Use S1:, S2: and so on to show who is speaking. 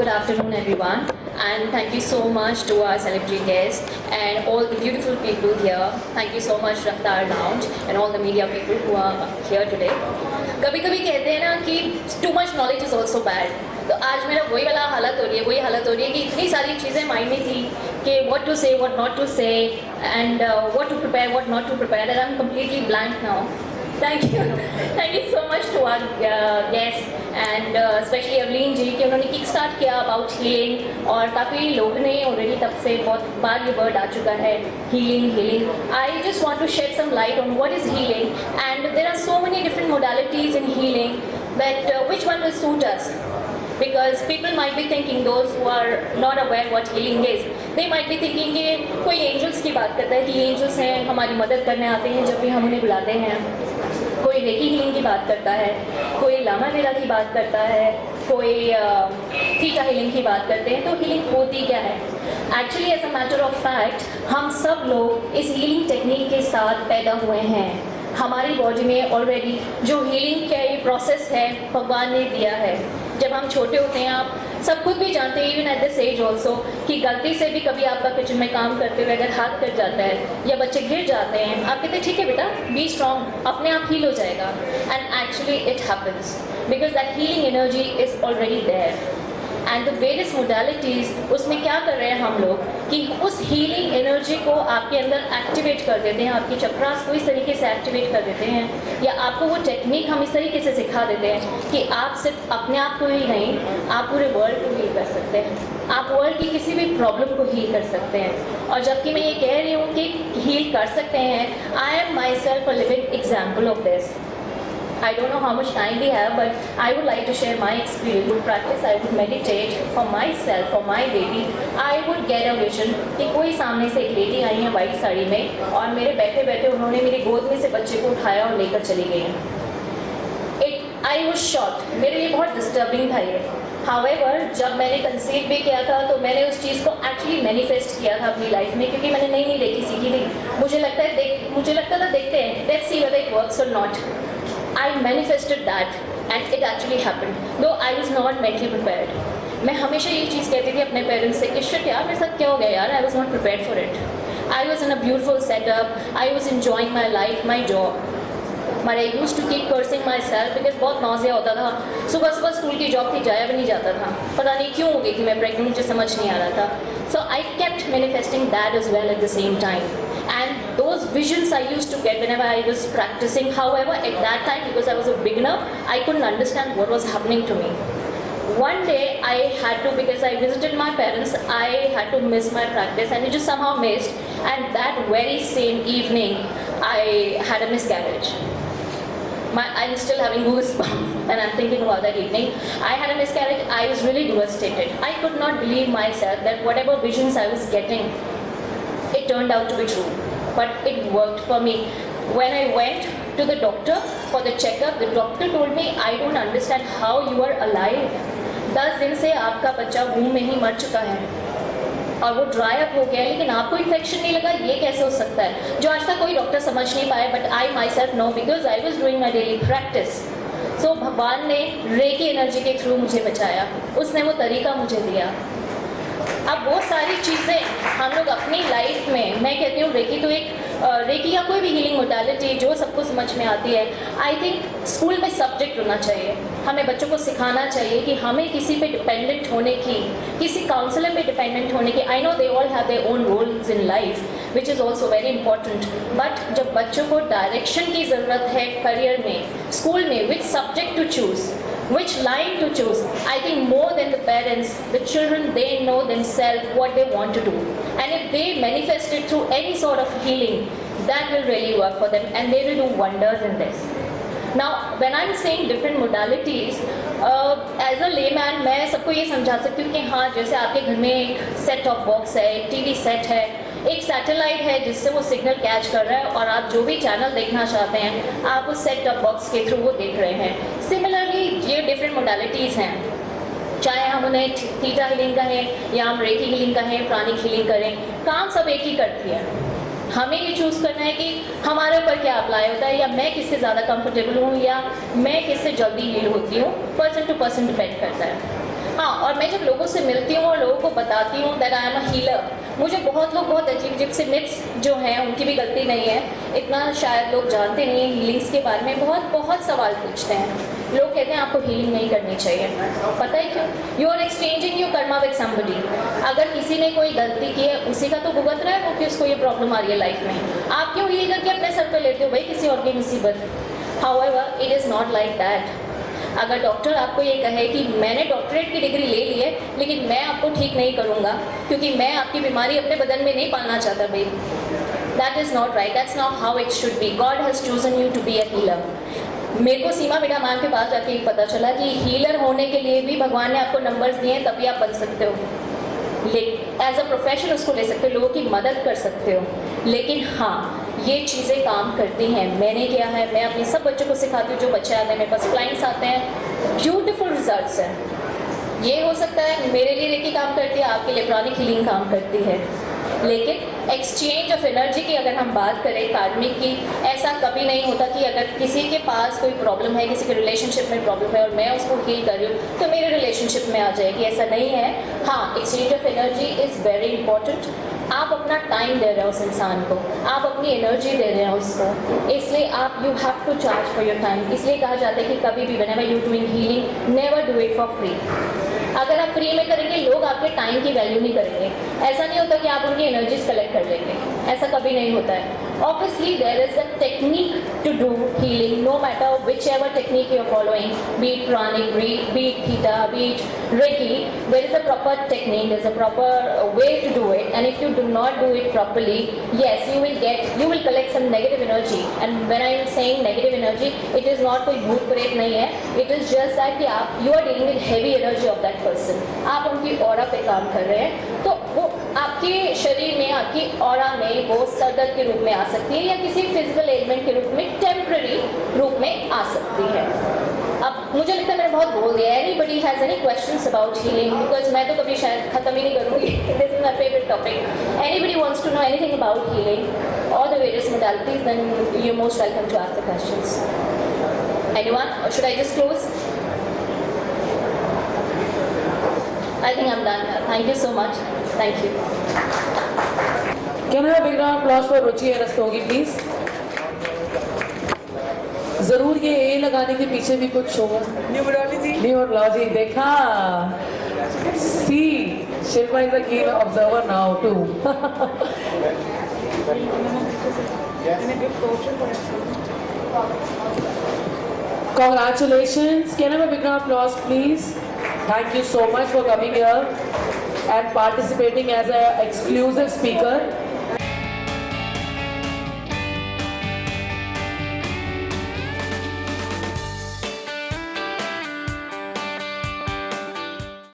S1: Good afternoon, everyone, and thank you so much to our celebrity guests and all the beautiful people here. Thank you so much, Raftar Lounge, and all the media people who are here today. कभी कभी कहते हैं ना कि too much knowledge is also bad. तो आज मेरा वही वाला हालत हो रही है कि इतनी सारी चीज़ें माइंड में थी कि what to say, what not to say, and what to prepare, what not to prepare, that I'm completely blank now. Thank you so much to our guests and especially अवलीन जी कि उन्होंने किक स्टार्ट किया about healing और काफ़ी लोग ने already तब से बहुत बार ये वर्ड आ चुका है healing. I just want to shed some light on what is healing and there are so many different modalities in healing that which one will suit us. Because people might be thinking, those who are not aware what healing is, they might be thinking कि कोई angels की बात करता है कि angels हैं हमारी मदद करने आते हैं जब भी हम उन्हें बुलाते हैं. कोई रेकी हीलिंग की बात करता है, कोई लामा वेला की बात करता है, कोई थीटा हीलिंग की बात करते हैं. तो हीलिंग होती क्या है? Actually as a matter of fact हम सब लोग इस हीलिंग टेक्निक के साथ पैदा हुए हैं. हमारी बॉडी में ऑलरेडी जो हीलिंग का ये प्रोसेस है भगवान ने दिया है. जब हम छोटे होते हैं आप सब खुद भी जानते हैं even at this age also कि गलती से भी कभी आपका किचन में काम करते हुए अगर हाथ कट जाता है या बच्चे गिर जाते हैं आप कहते हैं ठीक है बेटा बी स्ट्रॉन्ग अपने आप हील हो जाएगा. And actually it happens because that healing energy is already there. And the various modalities उसमें क्या कर रहे हैं हम लोग कि उस हीलिंग एनर्जी को आपके अंदर एक्टिवेट कर देते हैं. आपकी चक्रास को इस तरीके से एक्टिवेट कर देते हैं या आपको वो टेक्निक हम इस तरीके से सिखा देते हैं कि आप सिर्फ अपने आप को ही नहीं आप पूरे वर्ल्ड को हील कर सकते हैं. आप वर्ल्ड की किसी भी प्रॉब्लम को हील कर सकते हैं. और जबकि मैं ये कह रही हूँ कि हील कर सकते हैं, I am my self a living example of this. I don't know how much time we have, but I would like to share my experience. To practice, I would meditate for myself, for my baby. I would get a vision कि कोई सामने से एक lady आई है white sari में और मेरे बैठे बैठे उन्होंने मेरी गोद में से बच्चे को उठाया और लेकर चली गई. I was shocked. मेरे लिए बहुत डिस्टर्बिंग था ये. However, जब मैंने कंसीव भी किया था तो मैंने उस चीज़ को एक्चुअली मैनिफेस्ट किया था अपनी लाइफ में क्योंकि मैंने नई रेकी सीखी थी. मुझे लगता था देखते हैं let's see whether it works और not. I manifested that and it actually happened. Though I was not mentally prepared. मैं हमेशा ये चीज़ कहती थी अपने पेरेंट्स से कि शिट यार मेरे साथ क्या हो गया यार. I was not prepared for it. I was in a beautiful setup. I was enjoying my life, my job. But I used to keep cursing myself because बहुत nausea होता था. सुबह स्कूल की जॉब थी जाया भी नहीं जाता था. पता नहीं क्यों हो गई थी मैं प्रेग्नेंट मुझे समझ नहीं आ रहा था. So I kept manifesting that as well at the same time. And those visions I used to get whenever I was practicing. However, at that time, because I was a beginner, I couldn't understand what was happening to me. One day I had to, because I visited my parents, I had to miss my practice and it just somehow missed. And that very same evening, I had a miscarriage. I'm still having goosebumps when I'm thinking about that evening. I had a miscarriage. I was really devastated. I could not believe myself that whatever visions I was getting, it turned out to be true. But it worked for me. When I went to the doctor for the checkup, the doctor told me, I don't understand how you are alive. 10 दिन से आपका बच्चा वूम में ही मर चुका है और वो ड्राई अप हो गया है लेकिन आपको इन्फेक्शन नहीं लगा. ये कैसे हो सकता है? जो आज तक कोई डॉक्टर समझ नहीं पाया. But I myself know because I was doing my daily practice. So भगवान ने रेकी एनर्जी के थ्रू मुझे बचाया. उसने वो तरीका मुझे दिया. अब वो सारी चीज़ें हम लोग अपनी लाइफ में, मैं कहती हूँ रेकी तो एक रेकी या कोई भी हीलिंग मोडालिटी जो सबको समझ में आती है. आई थिंक स्कूल में सब्जेक्ट होना चाहिए. हमें बच्चों को सिखाना चाहिए कि हमें किसी पे डिपेंडेंट होने की, किसी काउंसलर पे डिपेंडेंट होने की. I know they all have their own roles in life which is also very important. But जब बच्चों को डायरेक्शन की ज़रूरत है करियर में, स्कूल में, which subject to choose, which line to choose, I think more than the parents, the children, they know themselves what they want to do. And if they manifest it through any sort of healing, that will really work for them and they will do wonders in this. Now, when I'm saying different modalities, as a layman, मैं सबको ये समझा सकती हूँ कि हाँ जैसे आपके घर में एक सेट ऑफ बॉक्स है, एक टीवी सेट है, एक सैटेलाइट है जिससे वो सिग्नल कैच कर रहा है और आप जो भी चैनल देखना चाहते हैं आप उस सेट टॉप बॉक्स के थ्रू वो देख रहे हैं. सिमिलरली ये डिफरेंट मोडालिटीज़ हैं, चाहे हम उन्हें थीटा हीलिंग कहें या हम रेकी हीलिंग कहें, प्राणिक हीलिंग करें, काम सब एक ही करती है. हमें ये चूज़ करना है कि हमारे ऊपर क्या अप्लाई होता है या मैं किससे ज़्यादा कंफर्टेबल हूँ या मैं किससे जल्दी हील होती हूँ. पर्सन टू पर्सन डिपेंड करता है. हाँ, और मैं जब लोगों से मिलती हूँ और लोगों को बताती हूँ that I am a healer, मुझे बहुत लोग बहुत अजीब अजीब से मिथ्स जो हैं उनकी भी गलती नहीं है, इतना शायद लोग जानते नहीं हैं हीलिंग्स के बारे में, बहुत बहुत सवाल पूछते हैं। लोग कहते हैं आपको हीलिंग नहीं करनी चाहिए, पता है क्यों? You are exchanging your karma with somebody. अगर किसी ने कोई गलती की है उसी का तो भुगत रहा है वो कि उसको ये प्रॉब्लम आ रही है लाइफ में। आप क्यों हील करके अपने सर पे लेते हो भाई किसी और की मुसीबत? However it is not like that. अगर डॉक्टर आपको ये कहे कि मैंने डॉक्टरेट की डिग्री ले ली है लेकिन मैं आपको ठीक नहीं करूँगा क्योंकि मैं आपकी बीमारी अपने बदन में नहीं पालना चाहता भाई, that is not right, that's not how it should be. God has chosen you to be a healer. मेरे को सीमा बेटा मैम के पास जाके पता चला कि हीलर होने के लिए भी भगवान ने आपको नंबर्स दिए हैं तभी आप बन सकते हो, एज अ प्रोफेशन उसको ले सकते हो, लोगों की मदद कर सकते हो। लेकिन हाँ, ये चीज़ें काम करती हैं। मैंने किया है, मैं अपने सब बच्चों को सिखाती हूँ, जो बच्चे आते हैं मेरे पास, क्लाइंट्स आते हैं, ब्यूटीफुल रिजल्ट्स हैं। ये हो सकता है मेरे लिए रेकी काम करती है, आपके लिए प्राणिक हीलिंग काम करती है, लेकिन एक्सचेंज ऑफ एनर्जी की अगर हम बात करें कार्मिक की, ऐसा कभी नहीं होता कि अगर किसी के पास कोई प्रॉब्लम है, किसी के रिलेशनशिप में प्रॉब्लम है और मैं उसको हील कर रही हूँ तो मेरे रिलेशनशिप में आ जाएगी, ऐसा नहीं है। हाँ, exchange of energy is very important. आप अपना टाइम दे रहे हो उस इंसान को, आप अपनी एनर्जी दे रहे हैं उसको, इसलिए आप you have to charge for your time. इसलिए कहा जाता है कि कभी भी whenever you doing healing never do it for free. अगर आप फ्री में करेंगे लोग आपके टाइम की वैल्यू नहीं करेंगे। ऐसा नहीं होता कि आप उनकी एनर्जीज कलेक्ट कर लेंगे, ऐसा कभी नहीं होता है। Obviously there is a technique to do healing, no matter whichever technique you are following, be it pranic, be it theta, be it reiki, there is a proper technique, there is a proper way to do it, and if you do not do it properly, yes, you will collect some negative energy, and when I am saying negative energy, it is not कोई भूत प्रेत नहीं है, it is just that कि आप you are dealing with heavy energy of that person, आप उनकी aura पे काम कर रहे हैं, तो वो आपके शरीर में, आपकी ऑरा में वो सरदर्द के रूप में आ सकती है या किसी फिजिकल एलिमेंट के रूप में, टेम्पररी रूप में आ सकती है। अब मुझे लगता है मैंने बहुत बोल दिया। Anybody has any questions about healing, because मैं तो कभी शायद ख़त्म ही नहीं करूँगी, this is my favourite topic. Anybody wants to know anything about healing और the various modalities, then you most welcome to ask the questions. Anyone, और should I just close? I think I'm done. Thank you so much. Thank you.
S2: Can I have a big round of applause for Ruchi and Rastogi, please? जरूर ये ए लगाने के पीछे भी कुछ होगा। Numerology देखा। See Shilpa is a keen observer now too. Congratulations. Can I have a big round of applause, please? Thank you so much for coming here and participating as an exclusive speaker.